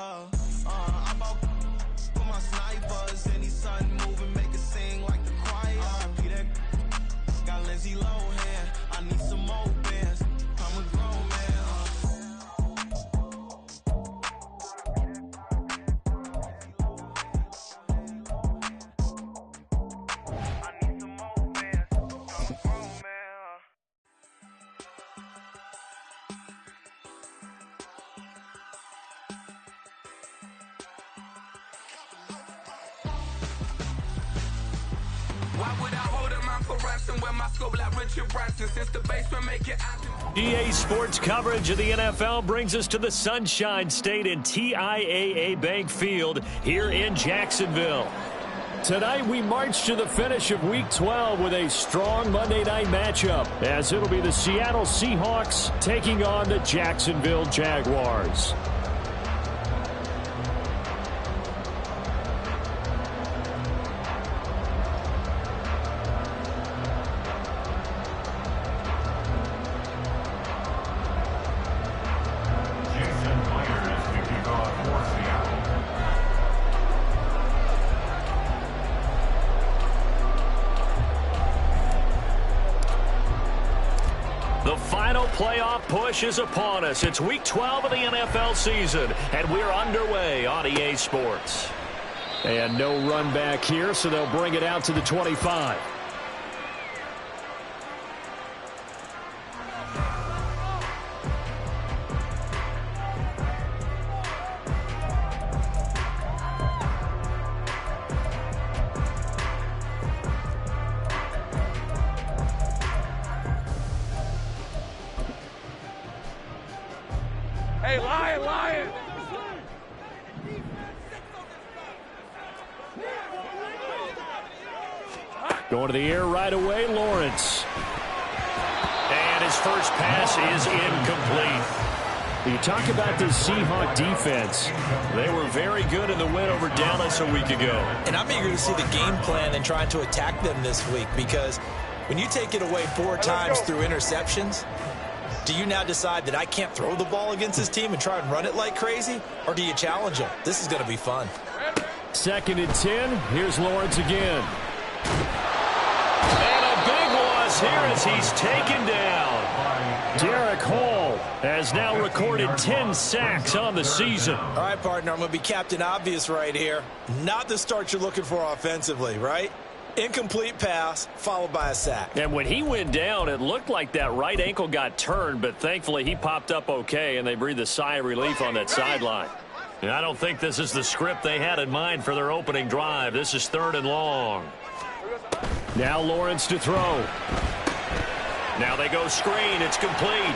I bought for my snipers. Any sun moving, make it sing like the choir. RP that got Lindsay Lohan. I need some more bands. I'm a grown man. EA Sports coverage of the NFL brings us to the Sunshine State in TIAA Bank Field here in Jacksonville. Tonight we march to the finish of Week 12 with a strong Monday night matchup, as it'll be the Seattle Seahawks taking on the Jacksonville Jaguars. The final playoff push is upon us. It's Week 12 of the NFL season, and we're underway on EA Sports. And no run back here, so they'll bring it out to the 25. Hey, Lion! Going to the air right away, Lawrence. And his first pass is incomplete. You talk about the Seahawk defense. They were very good in the win over Dallas a week ago. And I'm eager to see the game plan and trying to attack them this week, because when you take it away 4 times through interceptions, do you now decide that I can't throw the ball against this team and try and run it like crazy? Or do you challenge them? This is going to be fun. 2nd and 10. Here's Lawrence again. And a big loss here as he's taken down. Derek Hall has now recorded 10 sacks on the season. All right, partner, I'm going to be Captain Obvious right here. Not the start you're looking for offensively, right? Incomplete pass, followed by a sack. And when he went down, it looked like that right ankle got turned, but thankfully he popped up okay, and they breathed a sigh of relief on that sideline. And I don't think this is the script they had in mind for their opening drive. This is 3rd and long. Now Lawrence to throw. Now they go screen. It's complete.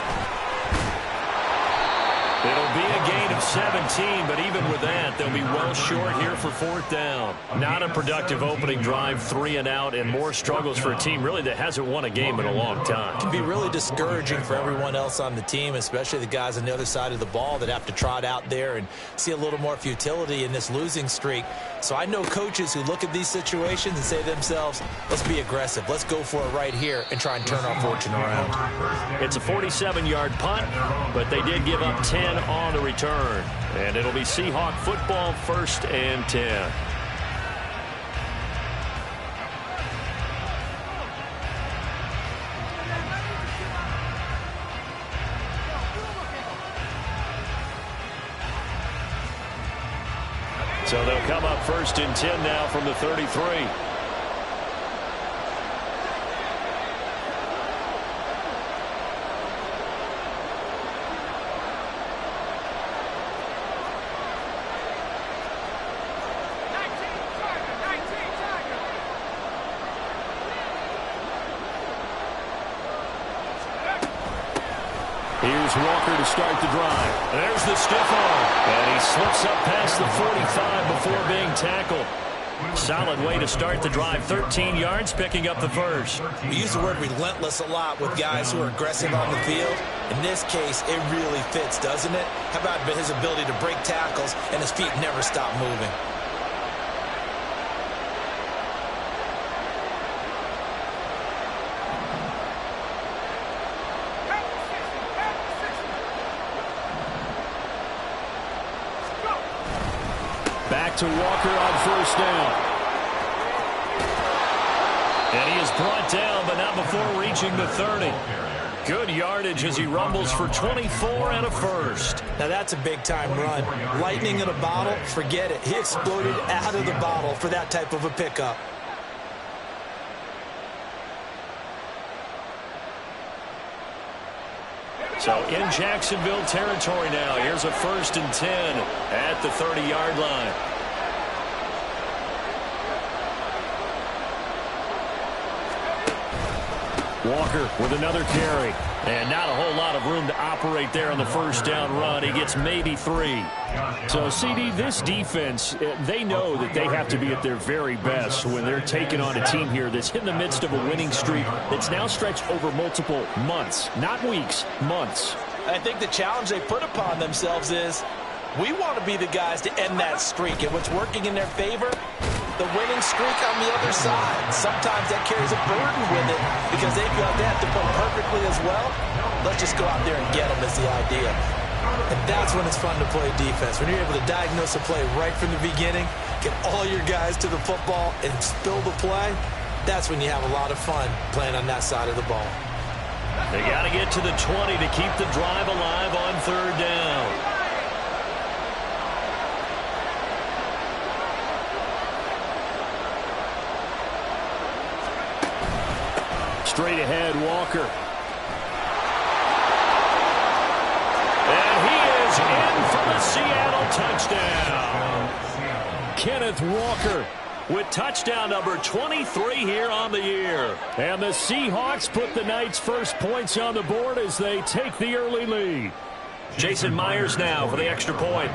It'll be a gain of 17, but even with that, they'll be well short here for 4th down. Not a productive opening drive, 3 and out, and more struggles for a team really that hasn't won a game in a long time. It can be really discouraging for everyone else on the team, especially the guys on the other side of the ball that have to trot out there and see a little more futility in this losing streak. So I know coaches who look at these situations and say to themselves, let's be aggressive. Let's go for it right here and try and turn our fortune around. It's a 47-yard punt, but they did give up 10 on the return. And it'll be Seahawk football, 1st and 10. So they'll come up 1st and 10 now from the 33. Here's Walker to start the drive. There's the stiff arm. And he slips up past the 45 before being tackled. Solid way to start the drive. 13 yards, picking up the first. We use the word relentless a lot with guys who are aggressive on the field. In this case, it really fits, doesn't it? How about his ability to break tackles and his feet never stop moving? to Walker on first down. And he is brought down, but not before reaching the 30. Good yardage as he rumbles for 24 and a first. Now that's a big-time run. Lightning in a bottle, forget it. He exploded out of the bottle for that type of a pickup. So in Jacksonville territory now. Here's a 1st and 10 at the 30-yard line. Walker with another carry. And not a whole lot of room to operate there on the first down run. He gets maybe 3. So, CD, this defense, they know that they have to be at their very best when they're taking on a team here that's in the midst of a winning streak that's now stretched over multiple months. Not weeks, months. I think the challenge they put upon themselves is we want to be the guys to end that streak. And what's working in their favor? The winning streak on the other side. Sometimes that carries a burden with it because they feel like they have to play perfectly as well. Let's just go out there and get them is the idea. And that's when it's fun to play defense. When you're able to diagnose a play right from the beginning, get all your guys to the football and spill the play, that's when you have a lot of fun playing on that side of the ball. They got to get to the 20 to keep the drive alive on 3rd down. Straight ahead, Walker. And he is in for the Seattle touchdown. Kenneth Walker with touchdown number 23 here on the year. And the Seahawks put the Knights' first points on the board as they take the early lead. Jason Myers now for the extra point.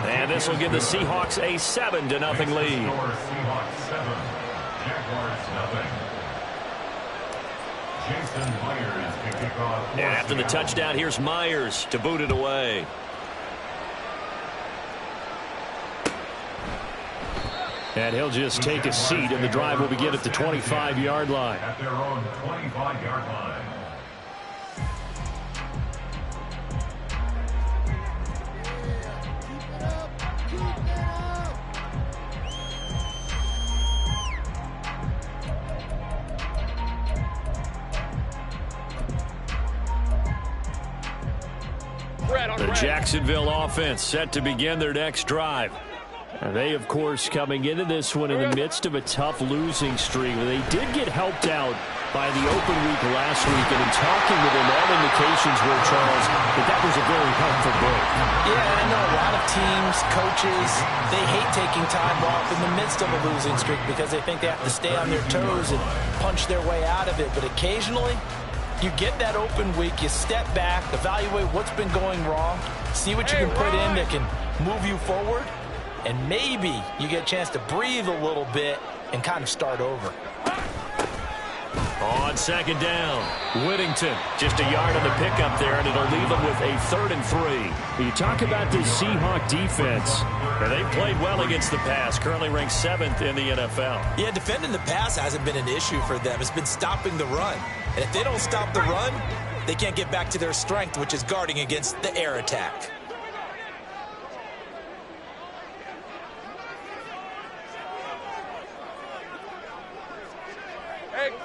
And this will give the Seahawks a 7-0 lead. And after the touchdown, here's Myers to boot it away. And he'll just take a seat, and the drive will begin at the 25-yard line. At their own 25-yard line. The Jacksonville offense set to begin their next drive. And they, of course, coming into this one in the midst of a tough losing streak. They did get helped out by the open week last week, and in talking with them, all indications were, Charles, that was a very helpful break. Yeah, I know a lot of teams, coaches, they hate taking time off in the midst of a losing streak because they think they have to stay on their toes and punch their way out of it. But occasionally, you get that open week, you step back, evaluate what's been going wrong, see what you can put in that can move you forward, and maybe you get a chance to breathe a little bit and kind of start over. On 2nd down, Whittington just a yard on the pickup there, and it'll leave them with a 3rd and 3. You talk about this Seahawk defense, and they've played well against the pass, currently ranked 7th in the NFL. Yeah, defending the pass hasn't been an issue for them. It's been stopping the run. And if they don't stop the run, they can't get back to their strength, which is guarding against the air attack.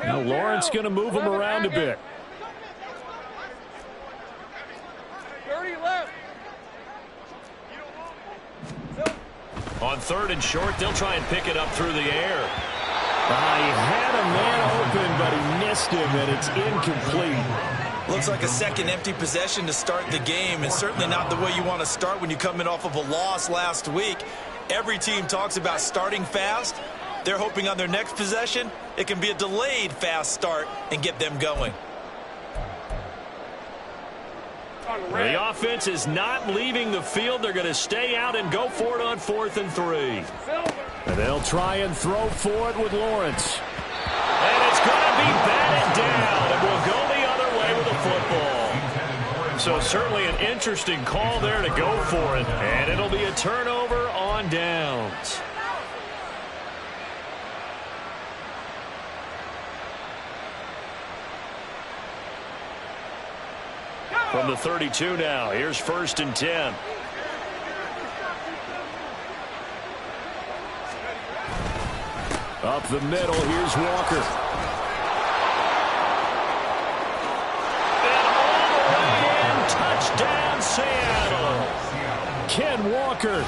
Now Lawrence going to move him around a bit. 30 left. On 3rd and short, they'll try and pick it up through the air. He had a man open, but he missed him, and it's incomplete. Looks like a second empty possession to start the game, and certainly not the way you want to start when you're coming off of a loss last week. Every team talks about starting fast. They're hoping on their next possession, it can be a delayed fast start and get them going. The offense is not leaving the field. They're going to stay out and go for it on 4th and 3. And they'll try and throw for it with Lawrence. And it's going to be batted down, and will go the other way with the football. So certainly an interesting call there to go for it, and it'll be a turnover on downs. From the 32 now, here's 1st and 10. Up the middle, here's Walker. And all the way in, touchdown Seattle. Ken Walker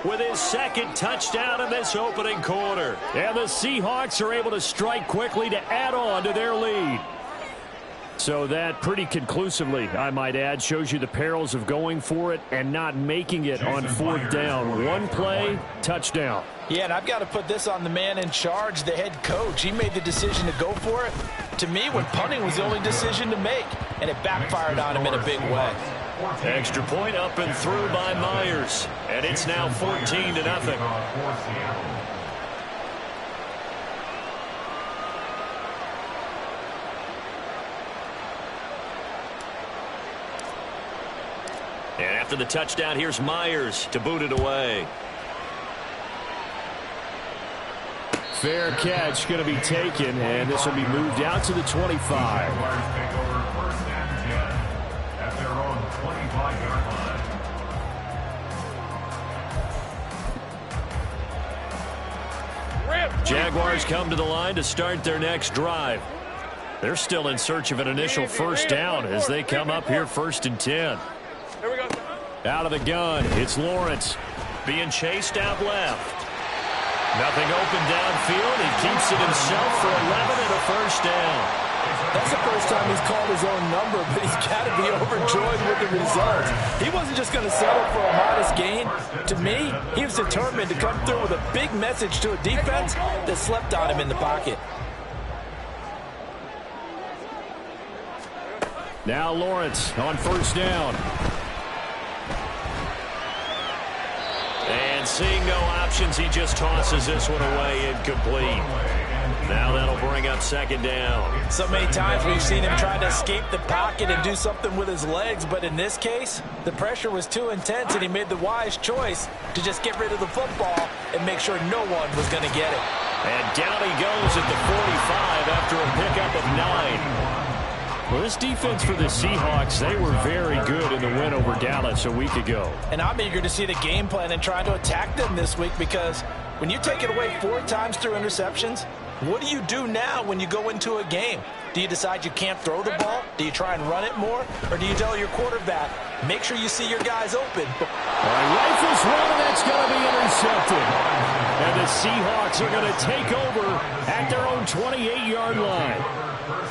with his 2nd touchdown in this opening quarter. And the Seahawks are able to strike quickly to add on to their lead. So that pretty conclusively, I might add, shows you the perils of going for it and not making it on 4th down. One play, touchdown. Yeah, and I've got to put this on the man in charge, the head coach. He made the decision to go for it. To me, when punting was the only decision to make, and it backfired on him in a big way. Extra point up and through by Myers, and it's now 14-0. And after the touchdown, here's Myers to boot it away. Fair catch going to be taken, and this will be moved out to the 25. Jaguars take over 1st and 10 at their own 25-yard line. Jaguars come to the line to start their next drive. They're still in search of an initial 1st down as they come up here 1st and 10. Here we go. Out of the gun, it's Lawrence being chased out left. Nothing open downfield. He keeps it himself for 11 and a 1st down. That's the first time he's called his own number, but he's got to be overjoyed with the results. He wasn't just going to settle for a modest gain. To me, he was determined to come through with a big message to a defense that slept on him in the pocket. Now Lawrence on 1st down. And seeing no options, he just tosses this one away, incomplete. Now that'll bring up 2nd down. So many times we've seen him try to escape the pocket and do something with his legs, but in this case, the pressure was too intense and he made the wise choice to just get rid of the football and make sure no one was going to get it. And down he goes at the 45 after a pickup of 9. Well, this defense for the Seahawks, they were very good in the win over Dallas a week ago. And I'm eager to see the game plan and try to attack them this week, because when you take it away 4 times through interceptions, what do you do now when you go into a game? Do you decide you can't throw the ball? Do you try and run it more? Or do you tell your quarterback, make sure you see your guys open? Rifles one, and that's going to be intercepted. And the Seahawks are going to take over at their own 28-yard line.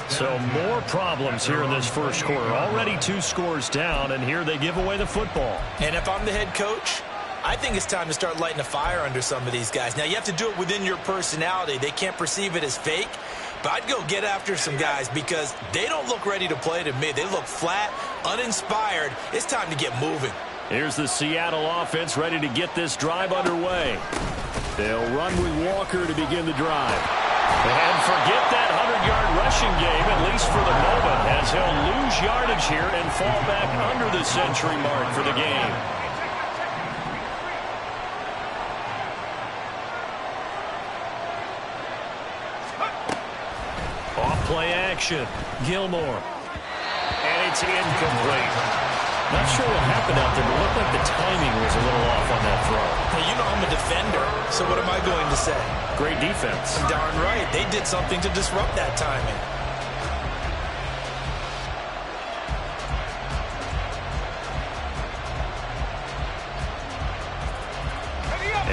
So more problems here in this 1st quarter. Already 2 scores down, and here they give away the football. And if I'm the head coach, I think it's time to start lighting a fire under some of these guys. Now, you have to do it within your personality. They can't perceive it as fake. But I'd go get after some guys because they don't look ready to play to me. They look flat, uninspired. It's time to get moving. Here's the Seattle offense ready to get this drive underway. They'll run with Walker to begin the drive. And forget that 100-yard rushing game, at least for the moment, as he'll lose yardage here and fall back under the century mark for the game. Off-play action. Gilmore. And it's incomplete. Not sure what happened out there, but it looked like the timing was a little off on that throw. Hey, you know I'm a defender, so what am I going to say? Great defense. Darn right. They did something to disrupt that timing.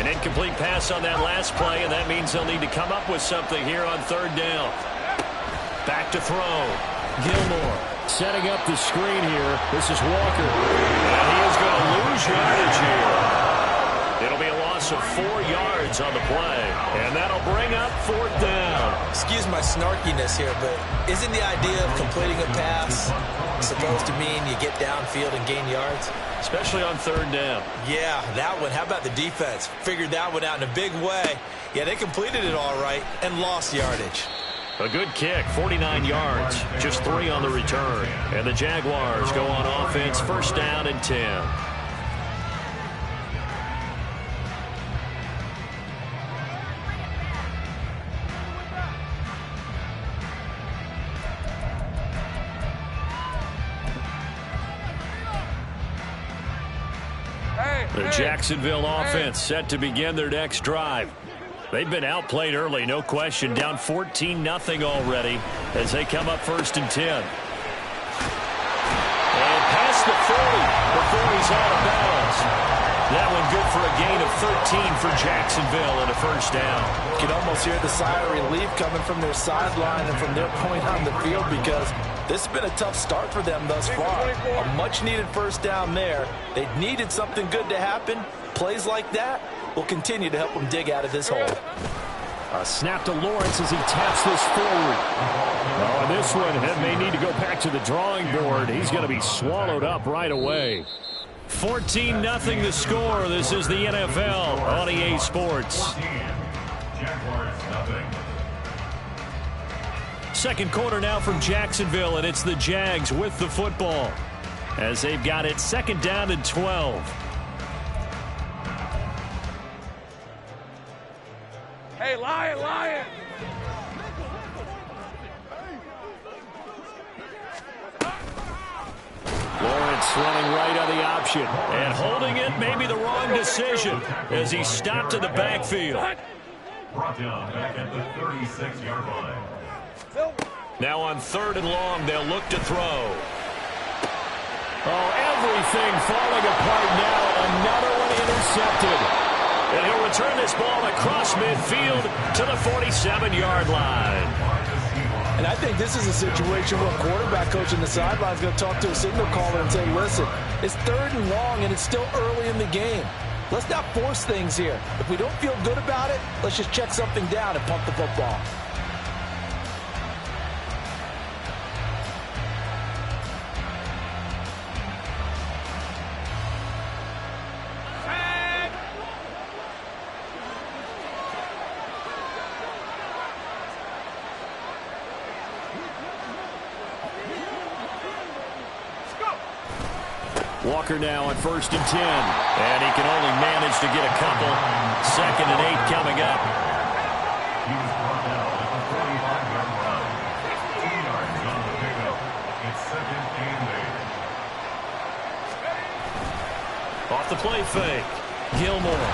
An incomplete pass on that last play, and that means they'll need to come up with something here on 3rd down. Back to throw. Gilmore setting up the screen here. This is Walker. And he is going to lose yardage here. It'll be a loss of 4 yards on the play. And that'll bring up 4th down. Excuse my snarkiness here, but isn't the idea of completing a pass supposed to mean you get downfield and gain yards? Especially on 3rd down. Yeah, that one. How about the defense? Figured that one out in a big way. Yeah, they completed it all right and lost yardage. A good kick, 49 yards, just 3 on the return. And the Jaguars go on offense, 1st down and 10. The Jacksonville offense set to begin their next drive. They've been outplayed early, no question. Down 14-0 already as they come up 1st and 10. And past the 40 before he's out of bounds. That one good for a gain of 13 for Jacksonville and a 1st down. You can almost hear the sigh of relief coming from their sideline and from their point on the field because this has been a tough start for them thus far. A much-needed 1st down there. They needed something good to happen. Plays like that will continue to help them dig out of this hole. A snap to Lawrence as he taps this forward. Oh, and this one may need to go back to the drawing board. He's going to be swallowed up right away. 14-0 the score. This is the NFL on EA Sports. Second quarter now from Jacksonville, and it's the Jags with the football as they've got it 2nd down and 12. Hey, Lion, Lion. Lawrence running right on the option and holding it, maybe the wrong decision as he stopped in the backfield. Brought down back at the 36-yard line. Now on 3rd and long, they'll look to throw. Oh, everything falling apart now. Another one intercepted. And he'll return this ball across midfield to the 47-yard line. And I think this is a situation where a quarterback coach in the sideline is going to talk to a signal caller and say, listen, it's 3rd and long and it's still early in the game. Let's not force things here. If we don't feel good about it, let's just check something down and pump the football. Walker now on 1st and 10. And he can only manage to get a couple. 2nd and 8 coming up. He was brought down at the 45-yard line. 2 yards on the pickup. It's 2nd and 8. Off the play fake. Gilmore.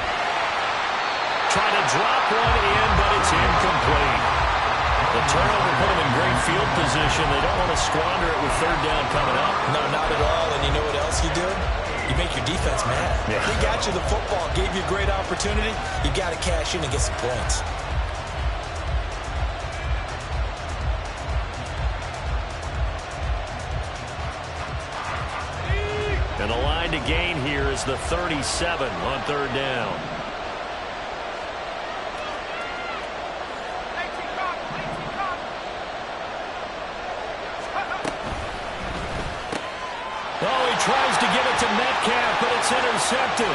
Trying to drop one in, but it's incomplete. The turnover put them in great field position. They don't want to squander it with 3rd down coming up. No, not at all. And you know what else you do? You make your defense mad. Yeah. They got you the football, gave you a great opportunity. You got to cash in and get some points. And the line to gain here is the 37 on 3rd down. Tries to give it to Metcalf, but it's intercepted.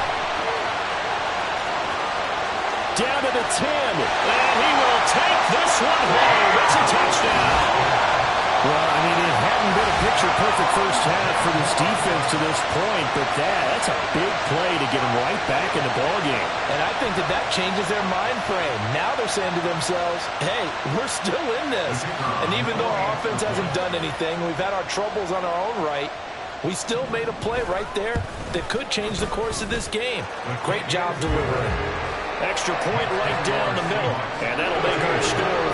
Down to the 10, and he will take this one home. It's a touchdown. Well, I mean, it hadn't been a picture-perfect first half for this defense to this point, but that's a big play to get them right back in the ballgame. And I think that changes their mind frame. Now they're saying to themselves, hey, we're still in this. And even though our offense hasn't done anything, we've had our troubles on our own right, we still made a play right there that could change the course of this game. Great job delivering. Extra point right down the middle, and that'll make our score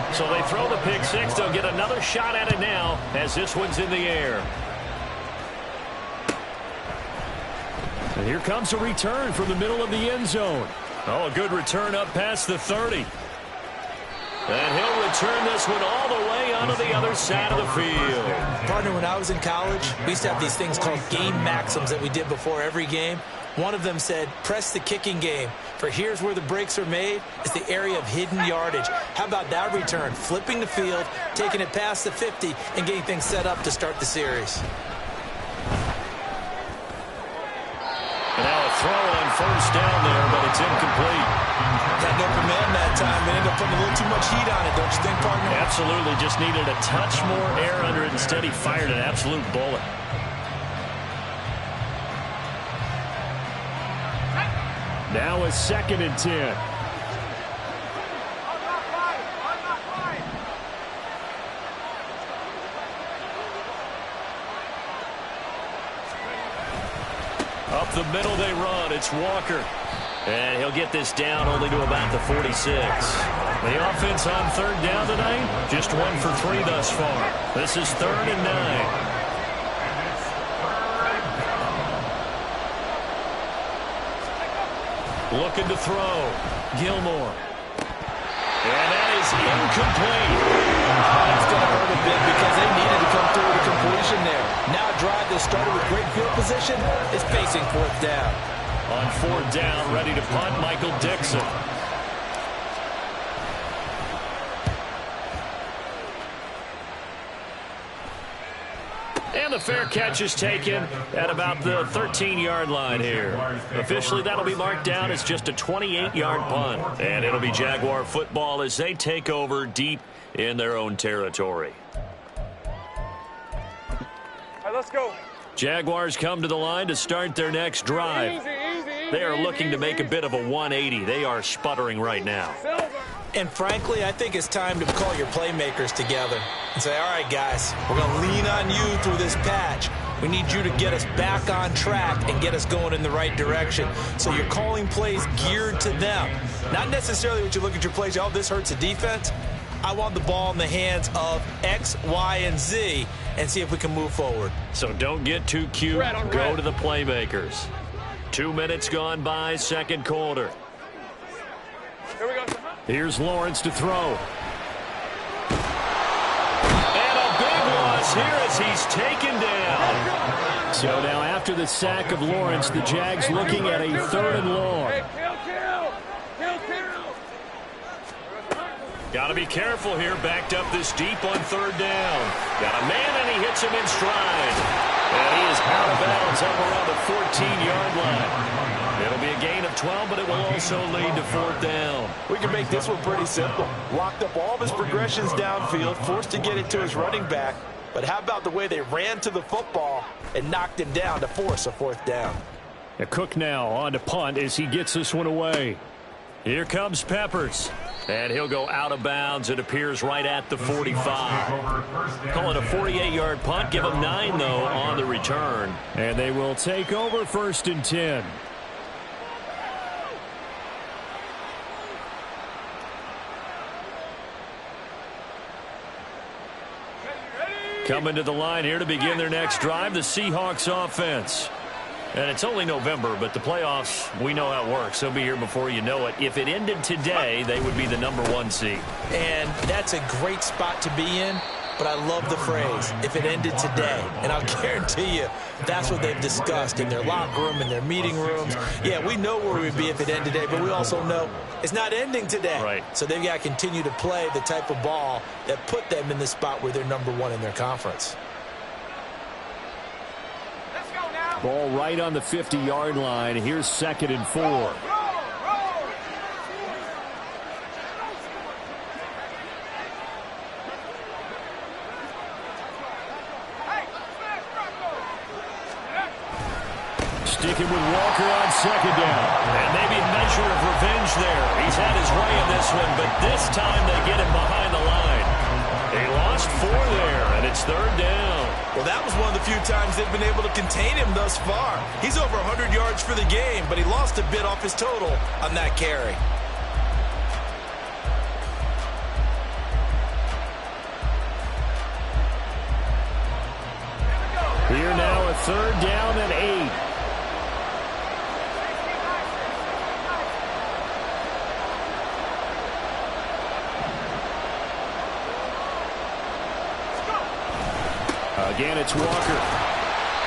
14-7. So they throw the pick six. They'll get another shot at it now as this one's in the air. And here comes a return from the middle of the end zone. Oh, a good return up past the 30. And he'll return this one all the way onto the other side of the field. Partner, when I was in college, we used to have these things called game maxims that we did before every game. One of them said, press the kicking game, for here's where the breaks are made. It's the area of hidden yardage. How about that return? Flipping the field, taking it past the 50, and getting things set up to start the series. And now a throw on 1st down there, but it's incomplete. Got an open man that time. They ended up putting a little too much heat on it, don't you think, partner? Absolutely. Just needed a touch more air under it. Instead, he fired an absolute bullet. Now a 2nd and 10. the middle they run. It's Walker. And he'll get this down only to about the 46. The offense on third down tonight, just 1 for 3 thus far. This is 3rd and 9. Looking to throw. Gilmore. And that is incomplete. That's going to hurt a bit because they needed to come through with a completion there. Now a drive that started with great field position is facing 4th down. On 4th down, ready to punt, Michael Dixon. And the fair catch is taken at about the 13-yard line here. Officially, that'll be marked down as just a 28-yard punt. And it'll be Jaguar football as they take over deep in their own territory. All right, let's go. Jaguars come to the line to start their next drive. They are looking to make a bit of a 180. They are sputtering right now. And frankly, I think it's time to call your playmakers together and say, all right, guys, we're going to lean on you through this patch. We need you to get us back on track and get us going in the right direction. So you're calling plays geared to them. Not necessarily what you look at your plays, oh, this hurts the defense. I want the ball in the hands of X, Y, and Z and see if we can move forward. So don't get too cute. Go to the playmakers. 2 minutes gone by, second quarter. Here we go. Here's Lawrence to throw. And a big loss here as he's taken down. So now after the sack of Lawrence, the Jags looking at a 3rd and long. Got to be careful here, backed up this deep on 3rd down. Got a man and he hits him in stride. And he is out of bounds up around the 14-yard line. It'll be a gain of 12, but it will also lead to 4th down. We can make this one pretty simple. Locked up all of his progressions downfield, forced to get it to his running back. But how about the way they ran to the football and knocked him down to force a 4th down? Cook now on to punt as he gets this one away. Here comes Peppers. And he'll go out of bounds. It appears right at the 45. Call it a 48-yard punt. Give them 9, though, on the return. And they will take over 1st and 10. Coming to the line here to begin their next drive, the Seahawks offense. And it's only November, but the playoffs, we know how it works. They'll be here before you know it. If it ended today, they would be the #1 seed. And that's a great spot to be in, but I love the phrase, if it ended today. And I'll guarantee you, that's what they've discussed in their locker room, in their meeting rooms. Yeah, we know where we'd be if it ended today, but we also know it's not ending today. Right. So they've got to continue to play the type of ball that put them in the spot where they're #1 in their conference. Ball right on the 50-yard line. Here's 2nd and 4. Sticking with Walker on 2nd down. And maybe a measure of revenge there. He's had his way in this one, but this time they get him behind the line. They lost 4 there, and it's 3rd down. Well, that was one of the few times they've been able to contain him thus far. He's over 100 yards for the game, but he lost a bit off his total on that carry. Here now a 3rd down and 8. Again, it's Walker.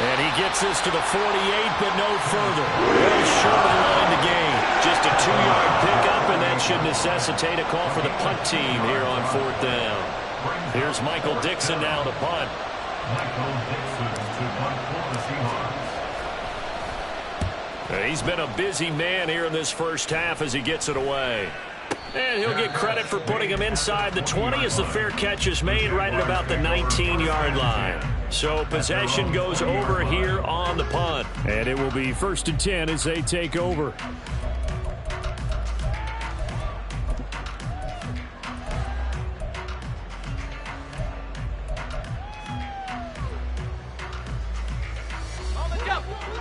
And he gets this to the 48, but no further. Well short of the line to gain. Just a 2-yard pickup, and that should necessitate a call for the punt team here on 4th down. Here's Michael Dixon now to punt. Michael Dixon to punt for the Seahawks. He's been a busy man here in this first half as he gets it away. And he'll get credit for putting him inside the 20 as the fair catch is made right at about the 19-yard line. So possession goes over here on the punt. And it will be 1st and 10 as they take over.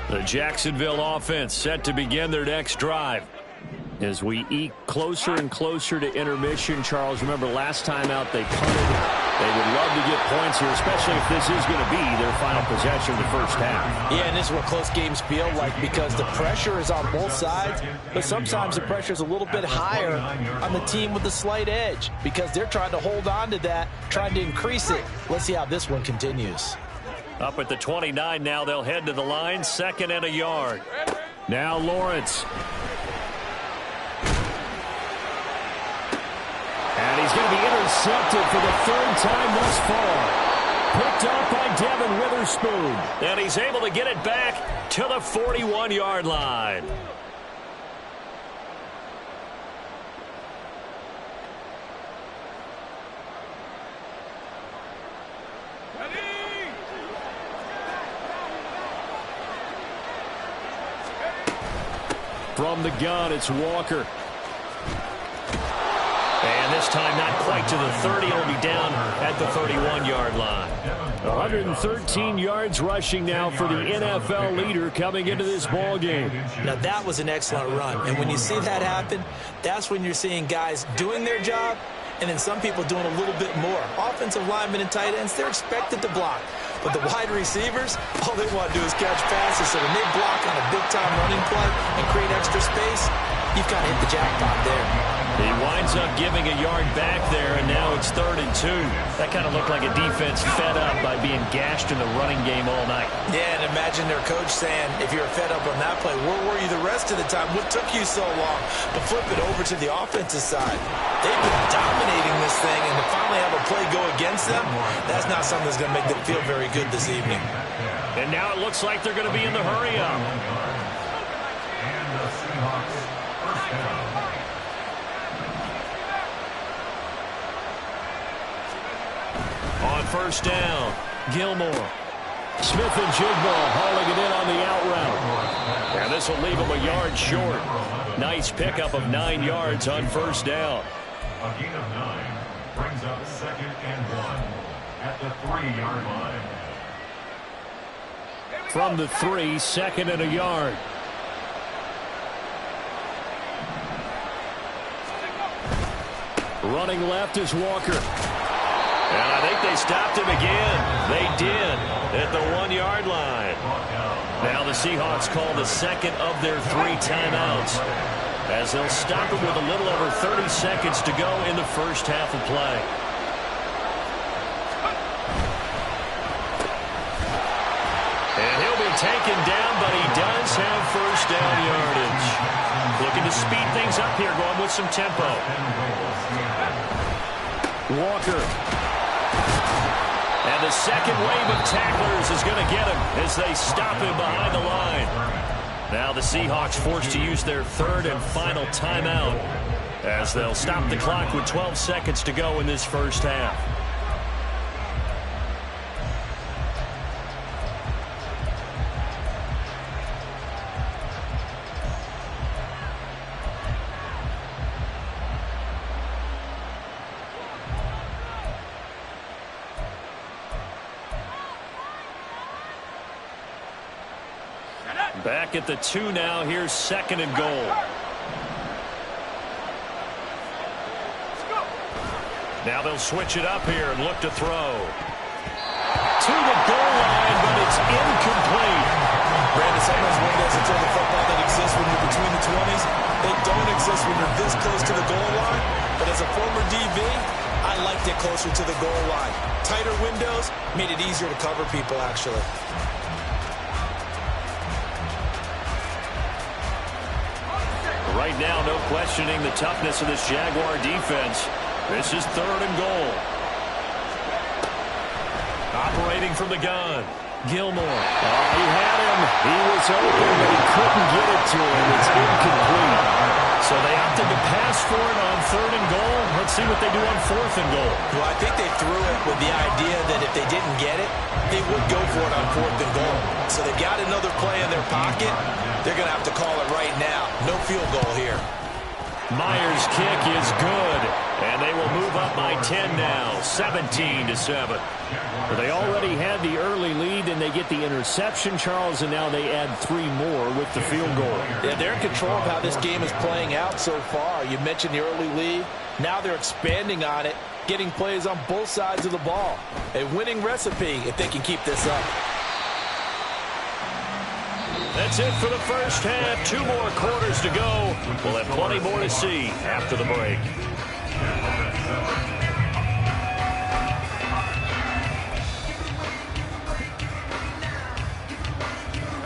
The Jacksonville offense set to begin their next drive. As we eke closer and closer to intermission, Charles, remember last time out they punted. They would love to get points here, especially if this is going to be their final possession of the first half. Yeah, and this is what close games feel like because the pressure is on both sides, but sometimes the pressure is a little bit higher on the team with the slight edge because they're trying to hold on to that, trying to increase it. Let's see how this one continues. Up at the 29 now, they'll head to the line, 2nd and a yard. Now Lawrence. And he's going to be intercepted for the 3rd time thus far. Picked up by Devin Witherspoon. And he's able to get it back to the 41-yard line. From the gun, it's Walker. And this time not quite to the 30. It'll be down at the 31-yard line. 113 yards rushing now for the NFL leader coming into this ball game. Now that was an excellent run. And when you see that happen, that's when you're seeing guys doing their job and then some people doing a little bit more. Offensive linemen and tight ends, they're expected to block. But the wide receivers, all they want to do is catch passes. So when they block on a big-time running play and create extra space, you've kind of hit the jackpot there. He winds up giving a yard back there, and now it's 3rd and 2. That kind of looked like a defense fed up by being gashed in the running game all night. Yeah, and imagine their coach saying, if you're fed up on that play, where were you the rest of the time? What took you so long? But flip it over to the offensive side. They've been dominating this thing, and to finally have a play go against them, that's not something that's going to make them feel very good this evening. And now it looks like they're going to be in the hurry-up. And the Seahawks first down. On 1st down, Gilmore. Smith and Jigba hauling it in on the out route. And this will leave him a yard short. Nice pickup of 9 yards on 1st down. A gain of 9 brings up 2nd and 1 at the 3-yard line. From the 3, 2nd and a yard. Running left is Walker. And I think they stopped him again. They did at the 1-yard line. Now the Seahawks call the 2nd of their 3 timeouts as they'll stop him with a little over 30 seconds to go in the first half of play. And he'll be taken down, but he does have 1st down yardage. Looking to speed things up here, going with some tempo. Walker. And the 2nd wave of tacklers is going to get him as they stop him behind the line. Now the Seahawks forced to use their 3rd and final timeout as they'll stop the clock with 12 seconds to go in this first half. Back at the 2 now. Here's 2nd and goal. Now they'll switch it up here and look to throw. To the goal line, but it's incomplete. Brandon, sometimes windows into the football that exists when you're between the 20s, they don't exist when you're this close to the goal line. But as a former DB, I liked it closer to the goal line. Tighter windows made it easier to cover people, actually. Right now, no questioning the toughness of this Jaguar defense. This is 3rd and goal. Operating from the gun. Gilmore. Oh, he had him. He was open, but he couldn't get it to him. It's incomplete. So they opted to pass for it on 3rd and goal. Let's see what they do on 4th and goal. Well, I think they threw it with the idea that if they didn't get it, they would go for it on 4th and goal. So they've got another play in their pocket. They're going to have to call it right now. No field goal here. Myers' kick is good, and they will move up by 10 now, 17-7. But they already had the early lead, and they get the interception, Charles, and now they add 3 more with the field goal. Yeah, they're in control of how this game is playing out so far. You mentioned the early lead. Now they're expanding on it, getting plays on both sides of the ball. A winning recipe if they can keep this up. That's it for the first half. 2 more quarters to go. We'll have plenty more to see after the break.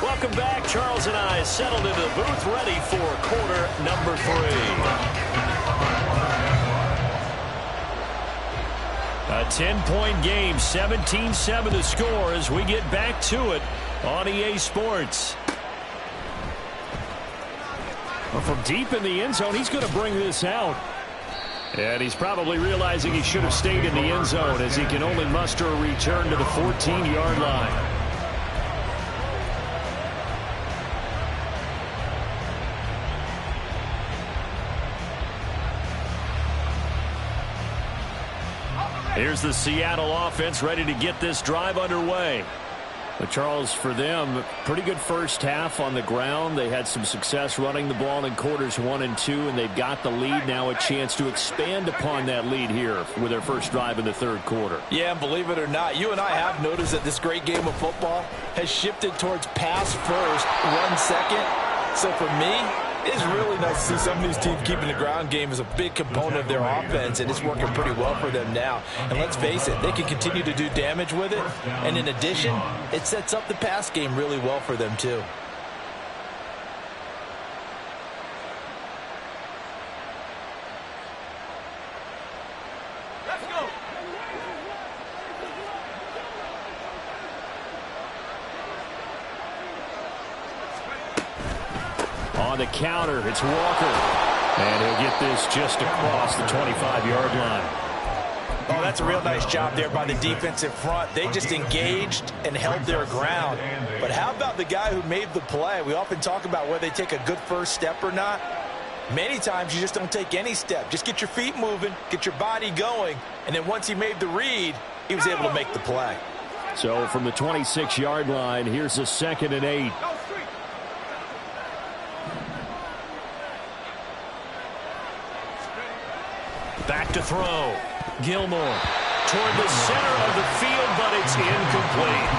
Welcome back. Charles and I settled into the booth, ready for quarter number 3. A 10-point game, 17-7 the score as we get back to it on EA Sports. Well, from deep in the end zone, he's going to bring this out. And he's probably realizing he should have stayed in the end zone as he can only muster a return to the 14-yard line. Here's the Seattle offense ready to get this drive underway. But Charles, for them, pretty good first half on the ground. They had some success running the ball in quarters 1 and 2, and they've got the lead now, a chance to expand upon that lead here with their first drive in the third quarter. Yeah, and believe it or not, you and I have noticed that this great game of football has shifted towards pass first, run second. So for me, it's really nice to see some of these teams keeping the ground game as a big component of their offense, and it's working pretty well for them now. And let's face it, they can continue to do damage with it. And in addition, it sets up the pass game really well for them too. Let's go. On the counter, it's Walker. And he'll get this just across the 25-yard line. Oh, that's a real nice job there by the defensive front. They just engaged and held their ground. But how about the guy who made the play? We often talk about whether they take a good first step or not. Many times you just don't take any step. Just get your feet moving, get your body going, and then once he made the read, he was able to make the play. So from the 26-yard line, here's a 2nd and 8. Back to throw. Gilmore toward the center of the field, but it's incomplete.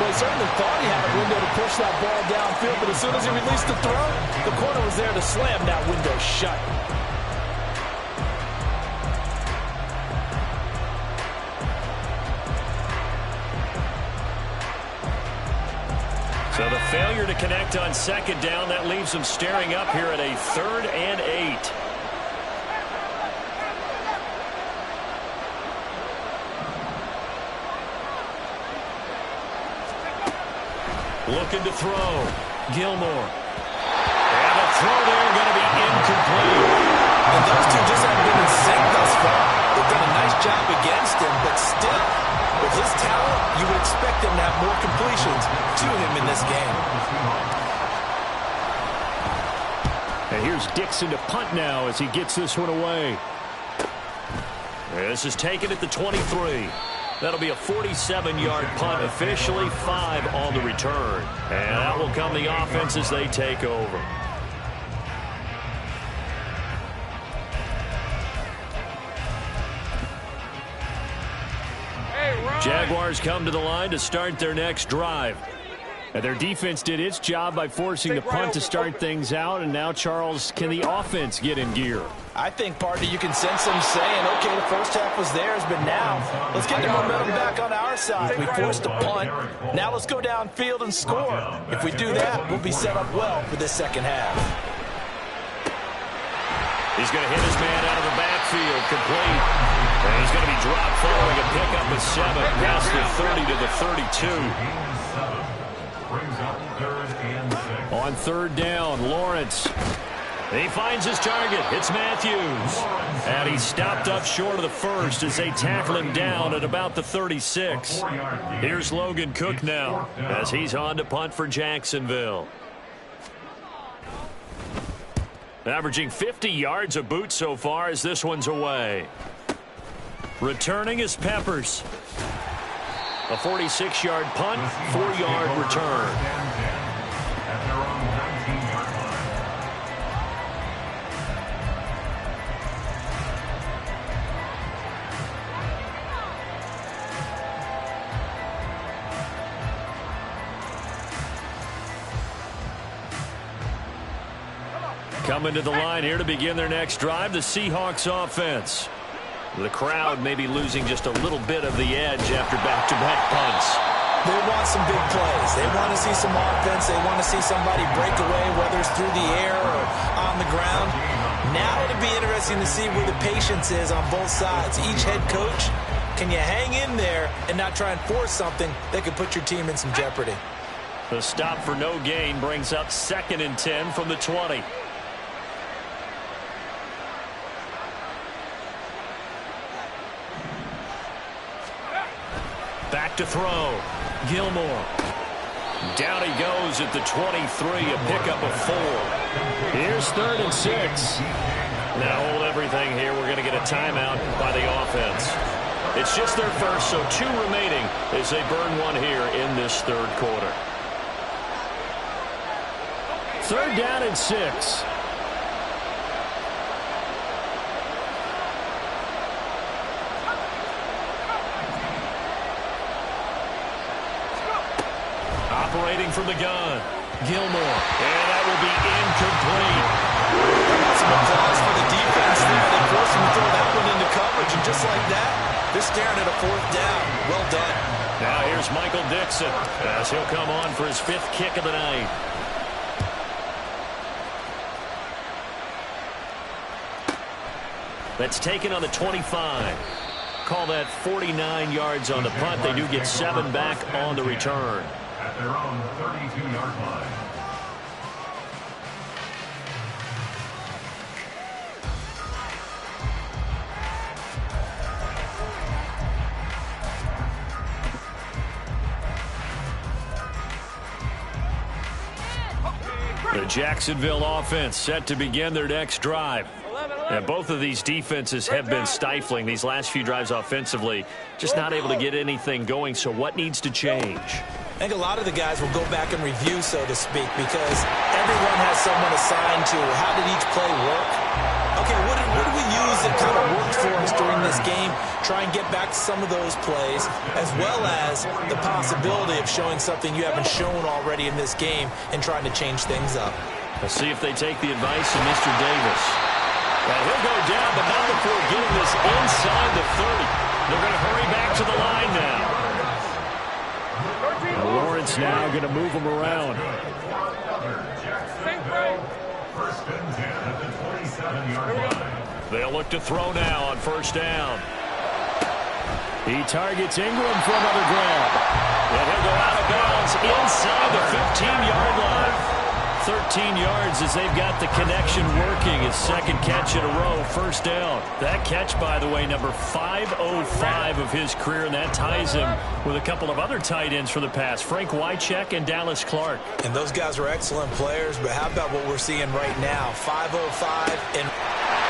Well, he certainly thought he had a window to push that ball downfield, but as soon as he released the throw, the corner was there to slam that window shut. So the failure to connect on 2nd down, that leaves them staring up here at a 3rd and 8. Looking to throw. Gilmore. And a throw there going to be incomplete. And those two just haven't been in sync thus far. They've done a nice job against him, but still, with his talent, you would expect him to have more completions to him in this game. And here's Dixon to punt now as he gets this one away. This is taken at the 23. That'll be a 47-yard punt, officially 5 on the return. And that will come the offense as they take over. Jaguars come to the line to start their next drive. And their defense did its job by forcing the punt to start things out. And now, Charles, can the offense get in gear? I think, partner, you can sense them saying, okay, the first half was theirs, but now let's get the momentum back on our side. We forced a punt. Now let's go downfield and score. If we do that, we'll be set up well for this second half. He's going to hit his man out of the backfield, complete. And he's going to be dropped following a pickup of 7 past the 30 to the 32. On 3rd down, Lawrence. He finds his target. It's Matthews. And he's stopped up short of the first as they tackle him down at about the 36. Here's Logan Cook now as he's on to punt for Jacksonville. Averaging 50 yards a boot so far as this one's away. Returning is Peppers. A 46-yard punt, 4-yard return. At their own 19-yard line. Coming to the line here to begin their next drive, the Seahawks offense. The crowd may be losing just a little bit of the edge after back-to-back punts. They want some big plays. They want to see some offense. They want to see somebody break away, whether it's through the air or on the ground. Now it'll be interesting to see where the patience is on both sides. Each head coach, can you hang in there and not try and force something that could put your team in some jeopardy? The stop for no gain brings up 2nd and 10 from the 20. Back to throw. Gilmore. Down he goes at the 23, a pickup of 4. Here's 3rd and 6. Now hold everything here. We're going to get a timeout by the offense. It's just their first, so 2 remaining as they burn one here in this 3rd quarter. 3rd down and 6. Operating from the gun. Gilmore. And that will be incomplete. Some applause for the defense there. They forced him to throw that one into coverage, and just like that, they're staring at a 4th down. Well done. Now here's Michael Dixon as he'll come on for his 5th kick of the night. That's taken on the 25. Call that 49 yards on the punt. They do get 7 back on the return. At their own 32-yard line. The Jacksonville offense set to begin their next drive. And both of these defenses have been stifling these last few drives offensively. Just not able to get anything going, so what needs to change? I think a lot of the guys will go back and review, so to speak, because everyone has someone assigned to how did each play work. Okay, what did we use that kind of worked for us during this game? Try and get back to some of those plays, as well as the possibility of showing something you haven't shown already in this game and trying to change things up. Let's see if they take the advice of Mr. Davis. Well, he'll go down, but not before getting this inside the 30. They're going to hurry back to the line now. Lawrence now going to move him around. First and 10 at the 27-yard line. They'll look to throw now on 1st down. He targets Ingram for another grab. And he'll go out of bounds inside the 15-yard line. 13 yards as they've got the connection working. His 2nd catch in a row, 1st down. That catch, by the way, number 505 of his career, and that ties him with a couple of other tight ends for the past, Frank Wycheck and Dallas Clark. And those guys are excellent players, but how about what we're seeing right now? 505 and...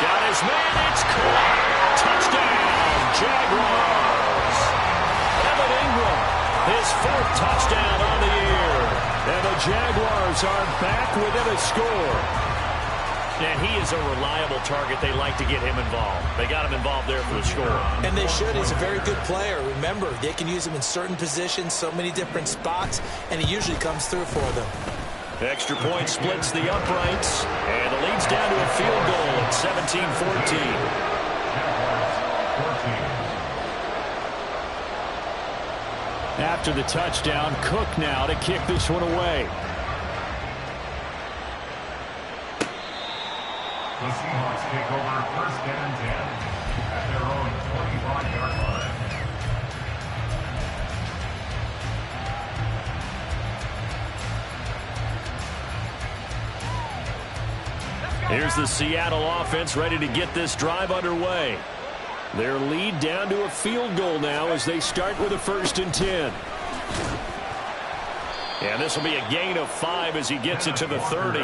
Got his man, it's caught. Touchdown, Jaguars. Evan Ingram, his 4th touchdown on the year. And the Jaguars are back within a score. And he is a reliable target. They like to get him involved. They got him involved there for the score. And they should. He's a very good player. Remember, they can use him in certain positions, so many different spots, and he usually comes through for them. Extra point splits the uprights, and it leads down to a field goal at 17-14. After the touchdown, Cook now to kick this one away. The Seahawks take over 1st and 10 at their own 25-yard line. Here's the Seattle offense ready to get this drive underway. Their lead down to a field goal now as they start with a 1st and 10. And this will be a gain of 5 as he gets it to the 30.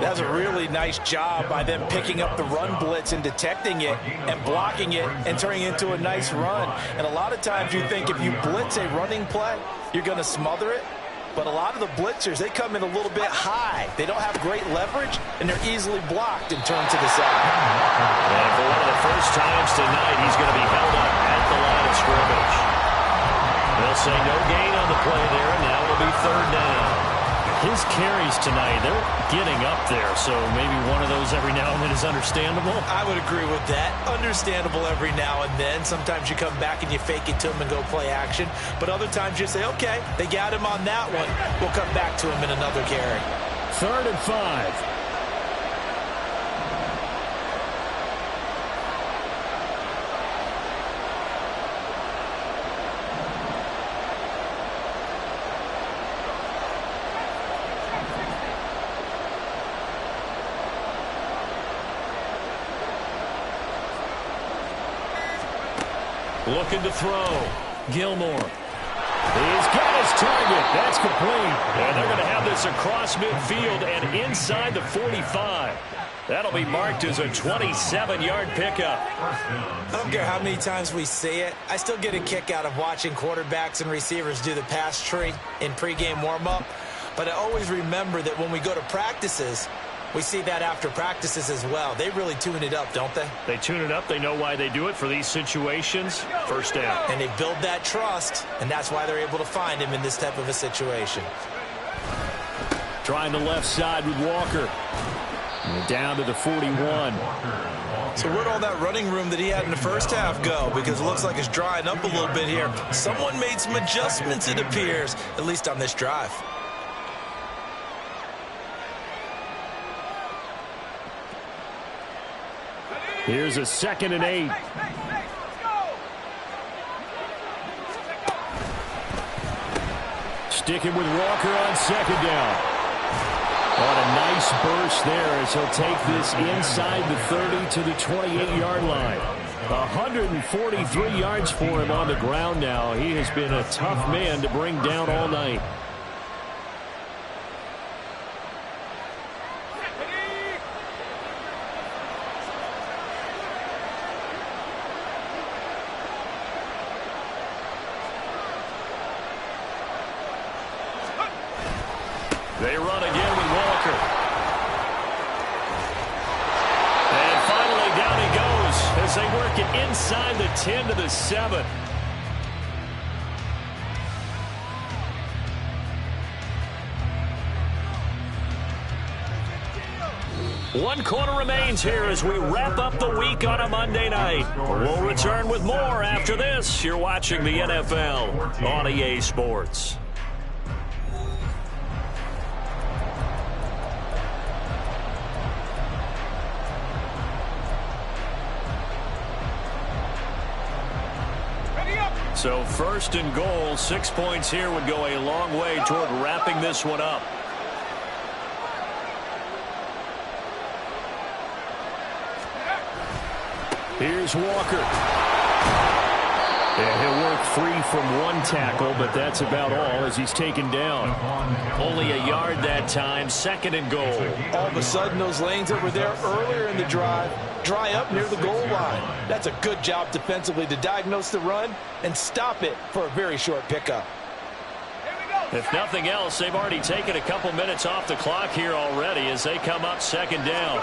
That's a really nice job by them picking up the run blitz and detecting it and blocking it and turning it into a nice run. And a lot of times you think if you blitz a running play, you're going to smother it. But a lot of the blitzers, they come in a little bit high. They don't have great leverage, and they're easily blocked and turned to the side. And for one of the first times tonight, he's going to be held up at the line of scrimmage. They'll say no gain on the play there, and now it'll be 3rd down. His carries tonight, they're getting up there, so maybe one of those every now and then is understandable. I would agree with that. Understandable every now and then. Sometimes you come back and you fake it to him and go play action. But other times you say, okay, they got him on that one. We'll come back to him in another carry. 3rd and 5. Looking to throw. Gilmore. He's got his target. That's complete. And they're going to have this across midfield and inside the 45. That'll be marked as a 27-yard pickup. I don't care how many times we see it. I still get a kick out of watching quarterbacks and receivers do the pass tree in pregame warm-up. But I always remember that when we go to practices, we see that after practices as well. They really tune it up, don't they? They tune it up. They know why they do it for these situations. 1st down. And they build that trust, and that's why they're able to find him in this type of a situation. Trying the left side with Walker. And down to the 41. So where'd all that running room that he had in the first half go? Because it looks like it's drying up a little bit here. Someone made some adjustments, it appears, at least on this drive. Here's a 2nd and 8. Sticking with Walker on 2nd down. What a nice burst there as he'll take this inside the 30 to the 28-yard line. 143 yards for him on the ground now. He has been a tough man to bring down all night. They run again with Walker. And finally down he goes as they work it inside the 10 to the 7. One quarter remains here as we wrap up the week on a Monday night. We'll return with more after this. You're watching the NFL on EA Sports. So 1st and goal, 6 points here would go a long way toward wrapping this one up. Here's Walker. And he'll work free from one tackle, but that's about all as he's taken down. Only a yard that time, 2nd and goal. All of a sudden, those lanes that were there earlier in the drive dry up near the goal line. That's a good job defensively to diagnose the run and stop it for a very short pickup. If nothing else, they've already taken a couple minutes off the clock here already as they come up 2nd down.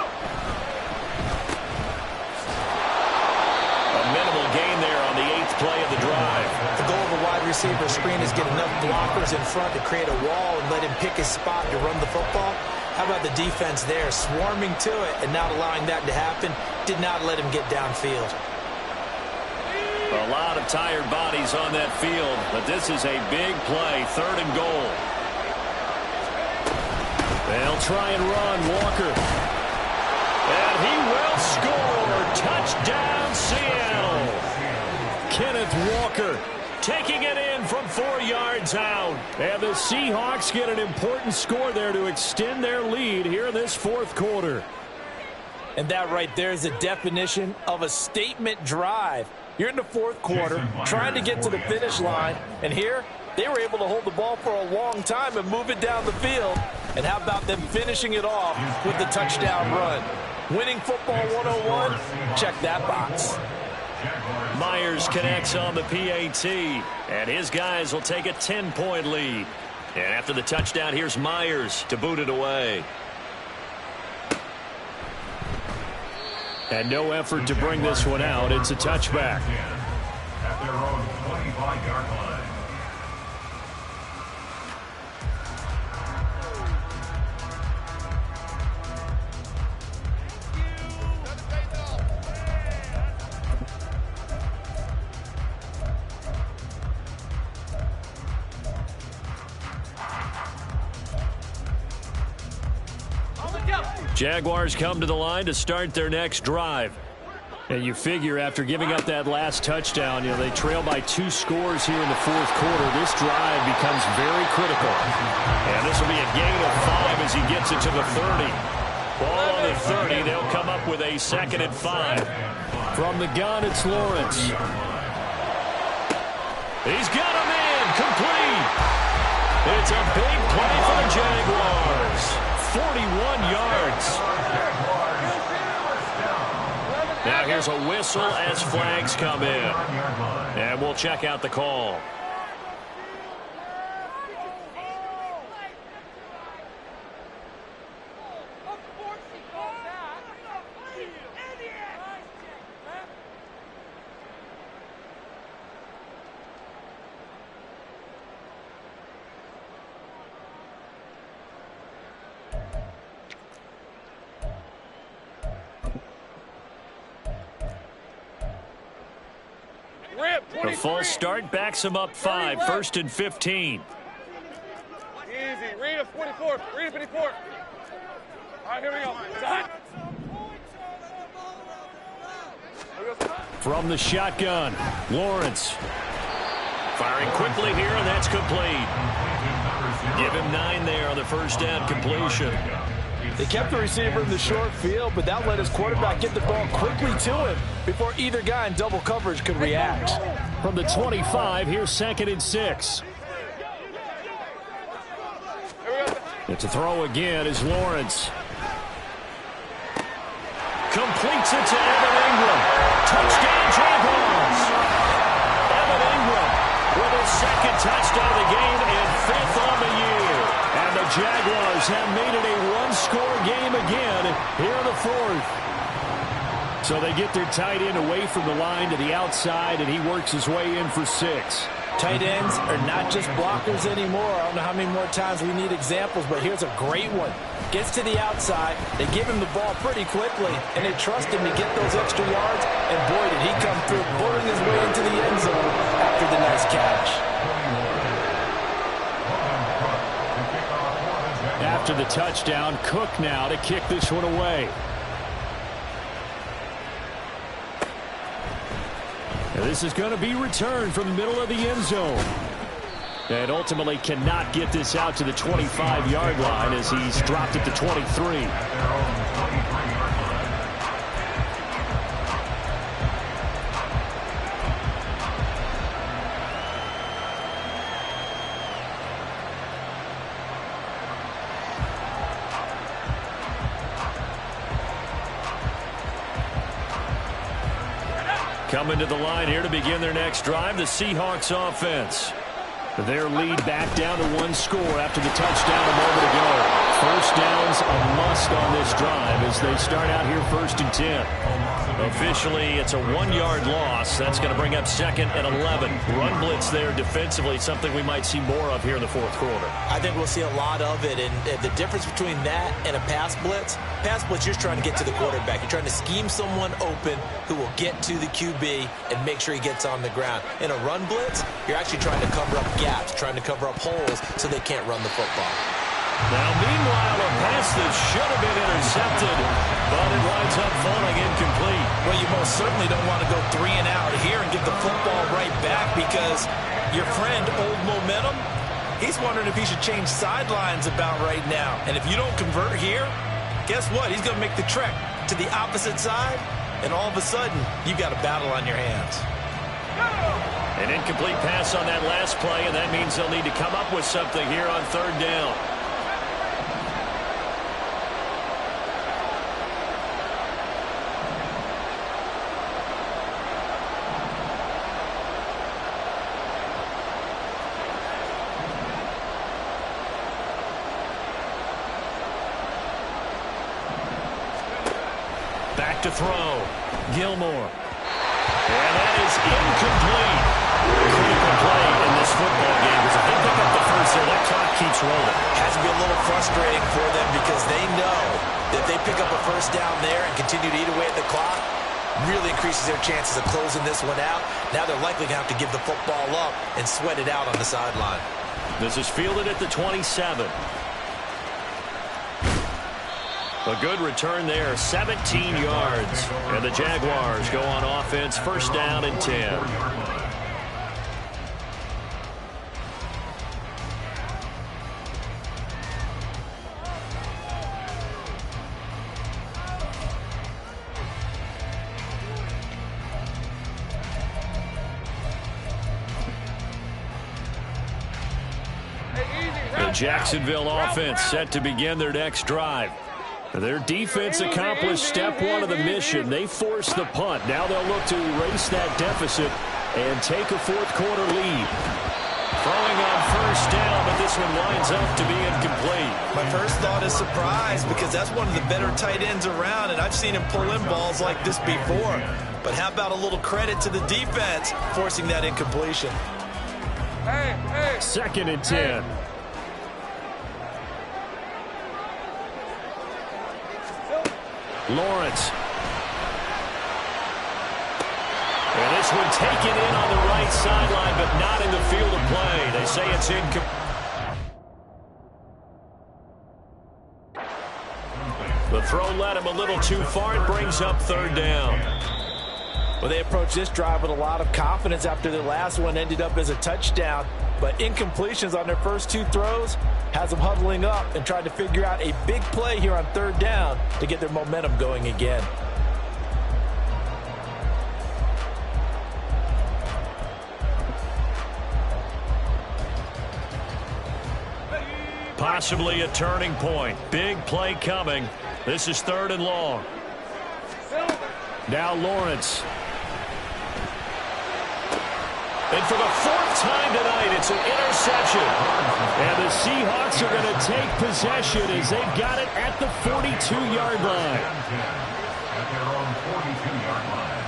A minimal gain there on the 8th play of the drive. The goal of a wide receiver screen is get enough blockers in front to create a wall and let him pick his spot to run the football. How about the defense there, swarming to it and not allowing that to happen? Did not let him get downfield. A lot of tired bodies on that field, but this is a big play, 3rd and goal. They'll try and run, Walker. And he will score. Touchdown, Seattle. Kenneth Walker taking it in from 4 yards out. And the Seahawks get an important score there to extend their lead here in this 4th quarter. And that right there is the definition of a statement drive. You're in the 4th quarter, trying to get to the finish line, and here They were able to hold the ball for a long time and move it down the field. And how about them finishing it off with the touchdown run? Winning football 101, check that box. Myers connects on the PAT, and his guys will take a 10-point lead. And after the touchdown, here's Myers to boot it away. And no effort to bring this one out. It's a touchback. At their own 25-yard line. Jaguars come to the line to start their next drive. And you figure after giving up that last touchdown, they trail by 2 scores here in the fourth quarter. This drive becomes very critical. And this will be a gain of 5 as he gets it to the 30. Ball on the 30. They'll come up with a 2nd and 5. From the gun, it's Lawrence. He's got him in. Complete. It's a big play for the Jaguars. 41 yards. Now here's a whistle as flags come in. And we'll check out the call. The false start backs him up 5, 1st and 15. Easy. Read a 44. Read a 54. All right, here we go. From the shotgun, Lawrence. Firing quickly here, and that's complete. Give him 9 there on the first down completion. They kept the receiver in the short field, but that let his quarterback get the ball quickly to him before either guy in double coverage could react. From the 25, here's 2nd and 6. It's a throw again as Lawrence completes it to Evan Ingram. Touchdown, Jaguars. Evan Ingram with his 2nd touchdown of the game and 5th on the year. And the Jaguars have made it a one-score game again here in the 4th. So they get their tight end away from the line to the outside, and he works his way in for 6. Tight ends are not just blockers anymore. I don't know how many more times we need examples, but here's a great one. Gets to the outside, they give him the ball pretty quickly, and they trust him to get those extra yards, and boy, did he come through, bulling his way into the end zone after the nice catch. After the touchdown, Cook now to kick this one away. And this is going to be returned from the middle of the end zone. And ultimately cannot get this out to the 25-yard line as he's dropped at the 23. Coming to the line here to begin their next drive, the Seahawks offense. Their lead back down to 1 score after the touchdown a moment ago. First down's a must on this drive as they start out here 1st and 10. Officially, it's a 1-yard loss. That's going to bring up 2nd and 11. Run blitz there defensively, something we might see more of here in the 4th quarter. I think we'll see a lot of it, and the difference between that and a pass blitz, you're trying to get to the quarterback. You're trying to scheme someone open who will get to the QB and make sure he gets on the ground. In a run blitz, you're actually trying to cover up gaps, trying to cover up holes so they can't run the football. Now, meanwhile, a pass that should have been intercepted, but it winds up falling incomplete. Well, you most certainly don't want to go 3 and out here and get the football right back because your friend, Old Momentum, he's wondering if he should change sidelines about right now. And if you don't convert here, guess what? He's going to make the trek to the opposite side, and all of a sudden, you got a battle on your hands. An incomplete pass on that last play, and that means they'll need to come up with something here on third down. Back to throw. Gilmore. And that is incomplete. Critical play in this football game because if they pick up the first there, that clock keeps rolling. Has to be a little frustrating for them because they know that if they pick up a first down there and continue to eat away at the clock, really increases their chances of closing this one out. Now they're likely going to have to give the football up and sweat it out on the sideline. This is fielded at the 27. A good return there, 17 yards. And the Jaguars go on offense, first down and 10. The Jacksonville offense set to begin their next drive. Their defense accomplished step one of the mission. They forced the punt. Now they'll look to erase that deficit and take a fourth-quarter lead. Throwing on first down, but this one lines up to be incomplete. My first thought is surprise because that's one of the better tight ends around, and I've seen him pull in balls like this before. But how about a little credit to the defense forcing that incompletion? Second and 10. Lawrence. And this one taken in on the right sideline, but not in the field of play. They say it's incomplete. The throw led him a little too far. It brings up third down. Well, they approached this drive with a lot of confidence after their last one ended up as a touchdown. But incompletions on their first two throws has them huddling up and trying to figure out a big play here on third down to get their momentum going again. Possibly a turning point. Big play coming. This is third and long. Now Lawrence. And for the fourth time tonight, it's an interception. And the Seahawks are going to take possession as they've got it at the 42-yard line. At their own 42-yard line.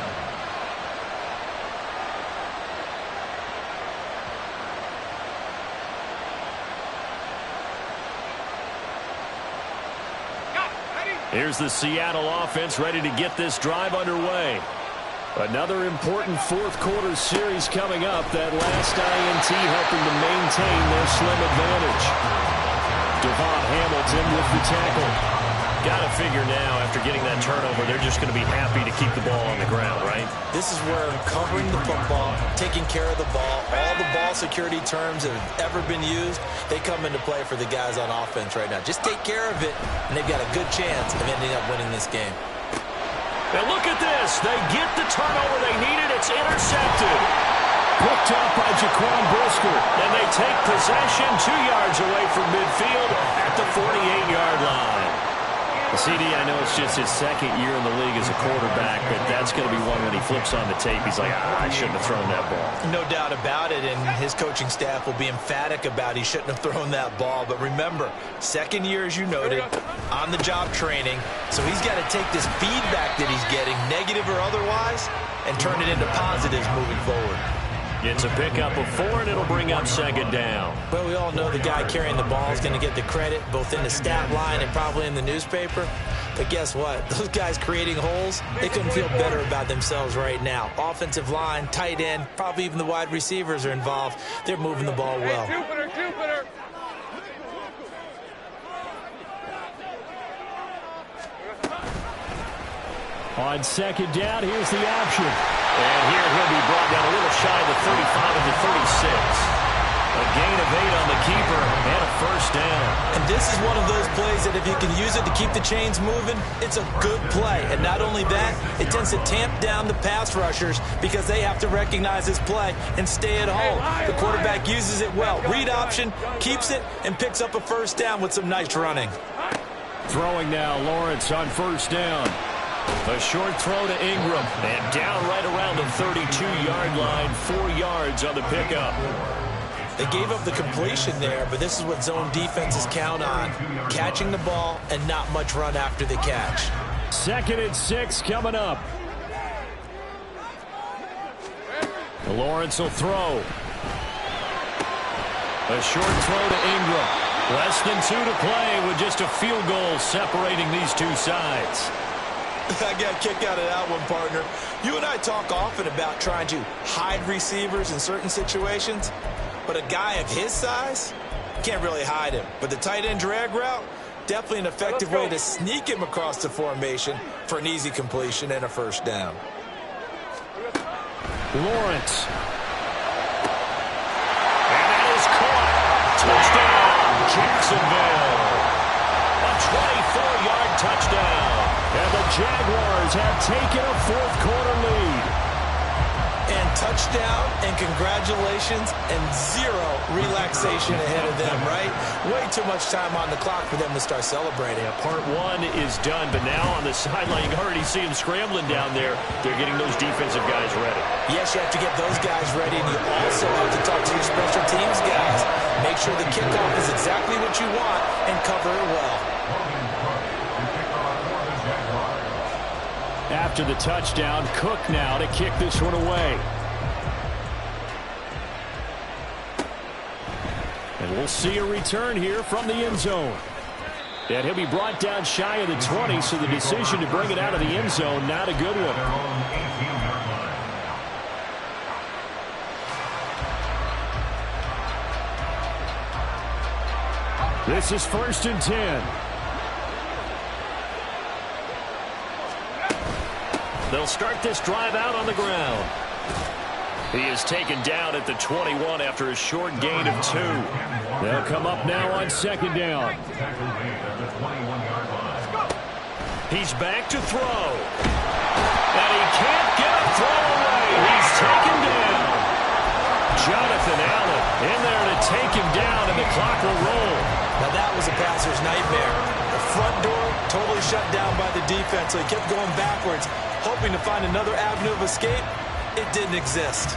Here's the Seattle offense ready to get this drive underway. Another important fourth-quarter series coming up. That last INT helping to maintain their slim advantage. Devon Hamilton with the tackle. Got to figure now, after getting that turnover, they're just going to be happy to keep the ball on the ground, right? This is where covering the football, taking care of the ball, all the ball security terms that have ever been used, they come into play for the guys on offense right now. Just take care of it, and they've got a good chance of ending up winning this game. Now look at this. They get the turnover they needed. It's intercepted. Picked up by Jaquan Brisker. And they take possession 2 yards away from midfield at the 48-yard line. CD, I know it's just his second year in the league as a quarterback, but that's going to be one when he flips on the tape. He's like, I shouldn't have thrown that ball. No doubt about it, and his coaching staff will be emphatic about he shouldn't have thrown that ball. But remember, second year, as you noted, on-the-job training, so he's got to take this feedback that he's getting, negative or otherwise, and turn it into positives moving forward. It's a pickup of 4, and it'll bring up second down. Well, we all know the guy carrying the ball is going to get the credit, both in the stat line and probably in the newspaper. But guess what? Those guys creating holes, they couldn't feel better about themselves right now. Offensive line, tight end, probably even the wide receivers are involved. They're moving the ball well. Jupiter. On second down, here's the option. And here he'll be brought down a little shy of the 35 of the 36. A gain of 8 on the keeper and a first down. And this is one of those plays that if you can use it to keep the chains moving, it's a good play. And not only that, it tends to tamp down the pass rushers because they have to recognize this play and stay at home. The quarterback uses it well. Read option, keeps it, and picks up a first down with some nice running. Throwing now, Lawrence on first down. A short throw to Ingram, and down right around the 32-yard line, 4 yards on the pickup. They gave up the completion there, but this is what zone defenses count on. Catching the ball and not much run after the catch. 2nd and 6 coming up. Lawrence will throw. A short throw to Ingram. Less than 2 to play with just a field goal separating these two sides. I got a kick out of that one, partner. You and I talk often about trying to hide receivers in certain situations, but a guy of his size, can't really hide him. But the tight end drag route, definitely an effective way to sneak him across the formation for an easy completion and a first down. Lawrence. And that is caught. Touchdown, Jacksonville. A 24-yard touchdown. And the Jaguars have taken a fourth-quarter lead. And touchdown, and congratulations, and 0 relaxation ahead of them, right? Way too much time on the clock for them to start celebrating. Yeah, part 1 is done, but now on the sideline, you can already see them scrambling down there. They're getting those defensive guys ready. Yes, you have to get those guys ready, and you also have to talk to your special teams guys. Make sure the kickoff is exactly what you want and cover it well. After the touchdown, Cook now to kick this one away. And we'll see a return here from the end zone. And he'll be brought down shy of the 20, so the decision to bring it out of the end zone, not a good one. This is 1st and 10. They'll start this drive out on the ground. He is taken down at the 21 after a short gain of 2. They'll come up now on 2nd down. He's back to throw. And he can't get a throw away. He's taken down. Jonathan Allen in there to take him down, and the clock will roll. Now that was a passer's nightmare. The front door totally shut down by the defense, so he kept going backwards, hoping to find another avenue of escape. It didn't exist.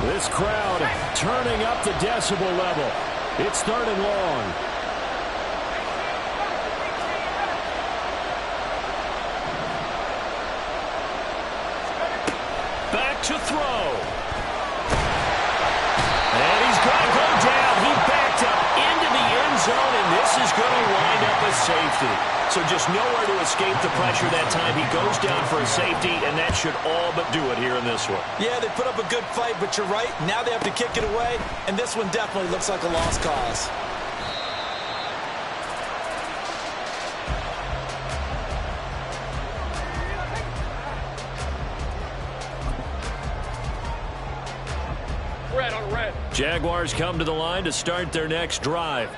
This crowd turning up the decibel level. It's 3rd and long. Back to throw. And he's going to go down. He backed up into the end zone, and this is going to wind up a safety. So just nowhere to escape the pressure that time. He goes down for a safety, and that should all but do it here in this one. Yeah, they put up a good fight, but you're right. Now they have to kick it away, and this one definitely looks like a lost cause. Red on red. Jaguars come to the line to start their next drive.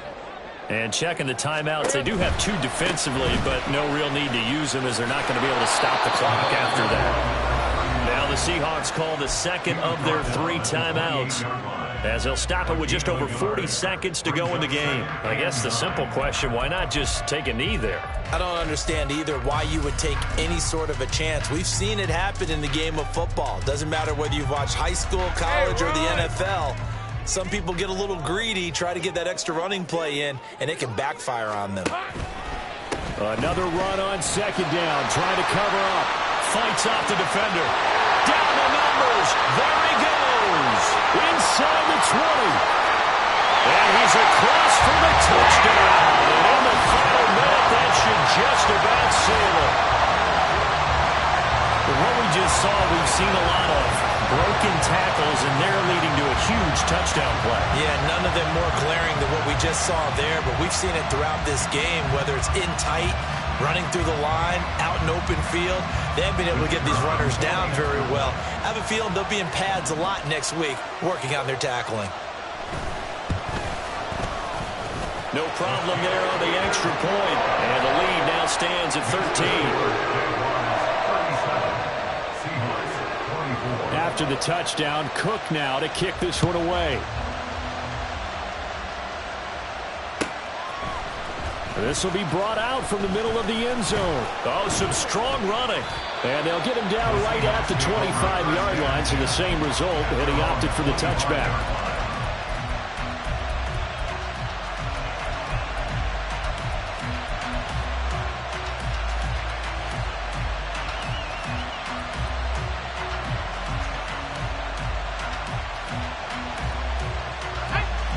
And checking the timeouts, they do have 2 defensively, but no real need to use them as they're not going to be able to stop the clock after that. Now the Seahawks call the 2nd of their 3 timeouts, as they'll stop it with just over 40 seconds to go in the game. I guess the simple question, why not just take a knee there? I don't understand either why you would take any sort of a chance. We've seen it happen in the game of football. Doesn't matter whether you've watched high school, college, or the NFL. Some people get a little greedy, try to get that extra running play in, and it can backfire on them. Another run on 2nd down, trying to cover up. Fights off the defender. Down the numbers. There he goes. Inside the 20. And he's across for the touchdown. And in the final minute, that should just about seal it. What we just saw, we've seen a lot of broken tackles, and they're leading to a huge touchdown play. Yeah, none of them more glaring than what we just saw there, but we've seen it throughout this game, whether it's in tight, running through the line, out in open field. They haven't been able to get these runners down very well. I have a feeling they'll be in pads a lot next week, working on their tackling. No problem there on the extra point. And the lead now stands at 13. After the touchdown, Cook now to kick this one away. This will be brought out from the middle of the end zone. Oh, some strong running. And they'll get him down right at the 25-yard line, so the same result, and he opted for the touchback.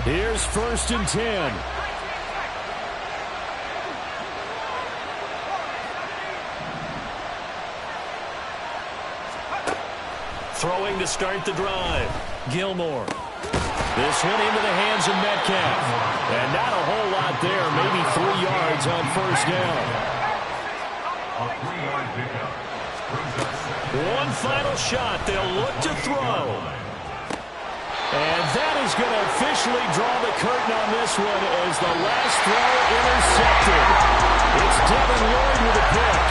Here's 1st and 10. Throwing to start the drive. Gilmore. This one into the hands of Metcalf. And not a whole lot there. Maybe 3 yards on 1st down. A 3-yard pickup. One final shot. They'll look to throw. And that is going to officially draw the curtain on this one as the last throw intercepted. It's Devin Lloyd with a pick.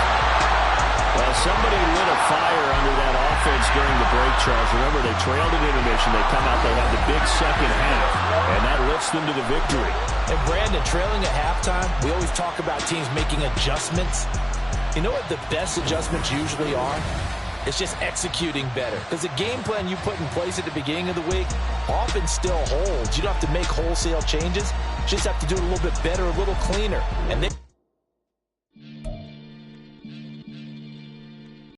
Well, somebody lit a fire under that offense during the break, Charles. Remember, they trailed at intermission. They come out, they have the big second half, and that lifts them to the victory. And Brandon, trailing at halftime, we always talk about teams making adjustments. You know what the best adjustments usually are? It's just executing better. Because the game plan you put in place at the beginning of the week often still holds. You don't have to make wholesale changes. You just have to do it a little bit better, a little cleaner. And